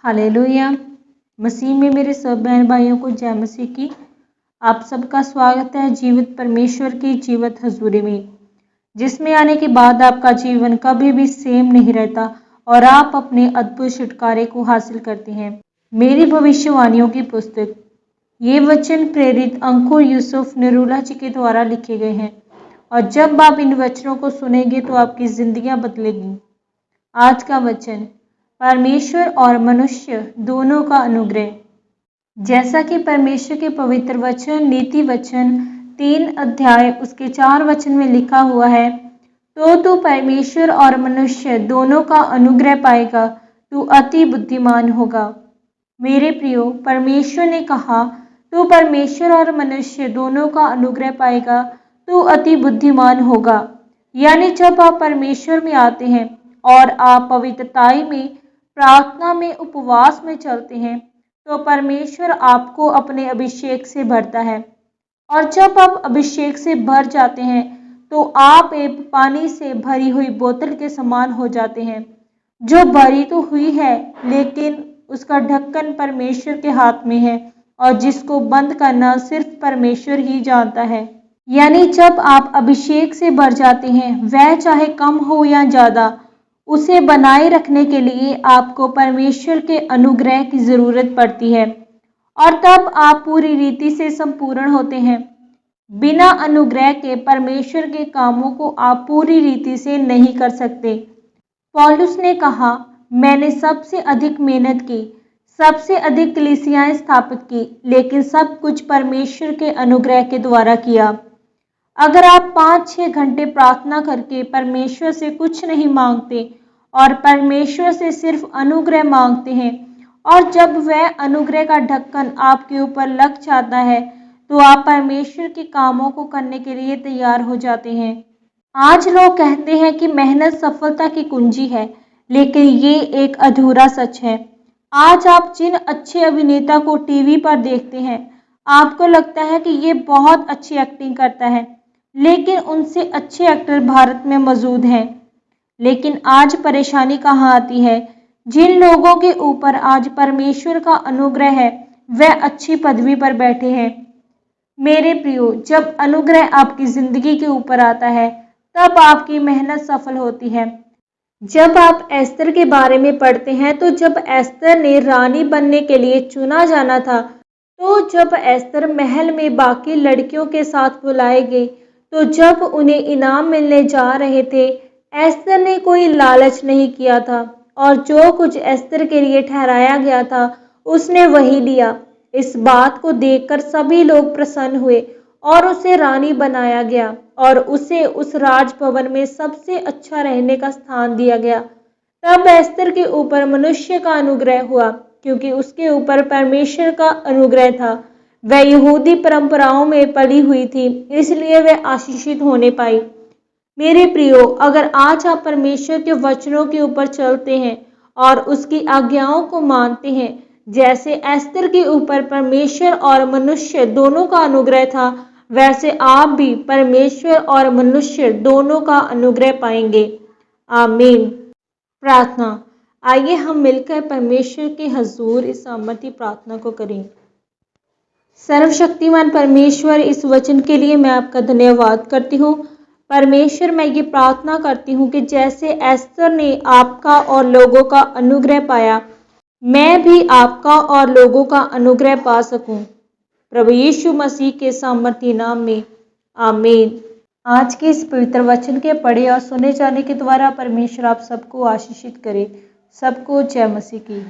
Hallelujah. मसीह में मेरे सब बहन भाइयों को जय मसीह की। आप सबका स्वागत है जीवित परमेश्वर की जीवित हजूरी में, जिसमें आने के बाद आपका जीवन कभी भी सेम नहीं रहता और आप अपने अद्भुत छुटकारे को हासिल करते हैं। मेरी भविष्यवाणियों की पुस्तक, ये वचन प्रेरित अंकुर यूसुफ नरूला जी के द्वारा लिखे गए हैं और जब आप इन वचनों को सुनेंगे तो आपकी जिंदगियां बदलेगी। आज का वचन, परमेश्वर और मनुष्य दोनों का अनुग्रह। जैसा कि परमेश्वर के पवित्र वचन नीति वचन 3 अध्याय उसके 4 वचन में लिखा हुआ है, तो तू परमेश्वर और मनुष्य दोनों का अनुग्रह पाएगा, तू अति बुद्धिमान होगा। मेरे प्रियो, परमेश्वर ने कहा तू परमेश्वर और मनुष्य दोनों का अनुग्रह पाएगा, तू अति बुद्धिमान होगा। यानी जब आप परमेश्वर में आते हैं और आप पवित्रताई में, प्रार्थना में, उपवास में चलते हैं, तो परमेश्वर आपको अपने अभिषेक से भरता है। और जब आप अभिषेक से भर जाते हैं तो आप एक पानी से भरी हुई बोतल के समान हो जाते हैं, जो भरी तो हुई है लेकिन उसका ढक्कन परमेश्वर के हाथ में है और जिसको बंद करना सिर्फ परमेश्वर ही जानता है। यानी जब आप अभिषेक से भर जाते हैं, वह चाहे कम हो या ज़्यादा, उसे बनाए रखने के लिए आपको परमेश्वर के अनुग्रह की जरूरत पड़ती है और तब आप पूरी रीति से संपूर्ण होते हैं। बिना अनुग्रह के परमेश्वर के कामों को आप पूरी रीति से नहीं कर सकते। पौलुस ने कहा, मैंने सबसे अधिक मेहनत की, सबसे अधिक कलीसियाएं स्थापित की, लेकिन सब कुछ परमेश्वर के अनुग्रह के द्वारा किया। अगर आप 5-6 घंटे प्रार्थना करके परमेश्वर से कुछ नहीं मांगते और परमेश्वर से सिर्फ अनुग्रह मांगते हैं और जब वह अनुग्रह का ढक्कन आपके ऊपर लग जाता है तो आप परमेश्वर के कामों को करने के लिए तैयार हो जाते हैं। आज लोग कहते हैं कि मेहनत सफलता की कुंजी है, लेकिन ये एक अधूरा सच है। आज आप जिन अच्छे अभिनेता को टीवी पर देखते हैं, आपको लगता है कि ये बहुत अच्छी एक्टिंग करता है, लेकिन उनसे अच्छे एक्टर भारत में मौजूद हैं। लेकिन आज परेशानी कहाँ आती है? जिन लोगों के ऊपर आज परमेश्वर का अनुग्रह है, वह अच्छी पदवी पर बैठे हैं। मेरे प्रियो, जब अनुग्रह आपकी जिंदगी के ऊपर आता है, तब आपकी मेहनत सफल होती है। जब आप एस्तर के बारे में पढ़ते हैं, तो जब एस्तर ने रानी बनने के लिए चुना जाना था, तो जब एस्तर महल में बाकी लड़कियों के साथ बुलाए गए, तो जब उन्हें इनाम मिलने जा रहे थे, एस्तर ने कोई लालच नहीं किया था और जो कुछ एस्तर के लिए ठहराया गया था, उसने वही लिया। इस बात को देखकर सभी लोग प्रसन्न हुए और उसे रानी बनाया गया और उसे उस राजभवन में सबसे अच्छा रहने का स्थान दिया गया। तब एस्तर के ऊपर मनुष्य का अनुग्रह हुआ, क्योंकि उसके ऊपर परमेश्वर का अनुग्रह था। वह यहूदी परंपराओं में पली हुई थी, इसलिए वह आशीषित होने पाई। मेरे प्रियो, अगर आज आप परमेश्वर के वचनों के ऊपर चलते हैं और उसकी आज्ञाओं को मानते हैं, जैसे एस्तर के ऊपर परमेश्वर और मनुष्य दोनों का अनुग्रह था, वैसे आप भी परमेश्वर और मनुष्य दोनों का अनुग्रह पाएंगे। आमीन। प्रार्थना। आइए हम मिलकर परमेश्वर के हजूर इस सामर्थी प्रार्थना को करें। सर्वशक्तिमान परमेश्वर, इस वचन के लिए मैं आपका धन्यवाद करती हूँ। परमेश्वर, मैं ये प्रार्थना करती हूँ कि जैसे एस्तर ने आपका और लोगों का अनुग्रह पाया, मैं भी आपका और लोगों का अनुग्रह पा सकूं। प्रभु यीशु मसीह के सामर्थी नाम में, आमीन। आज के इस पवित्र वचन के पढ़े और सुने जाने के द्वारा परमेश्वर आप सबको आशीषित करे। सबको जय मसीह की।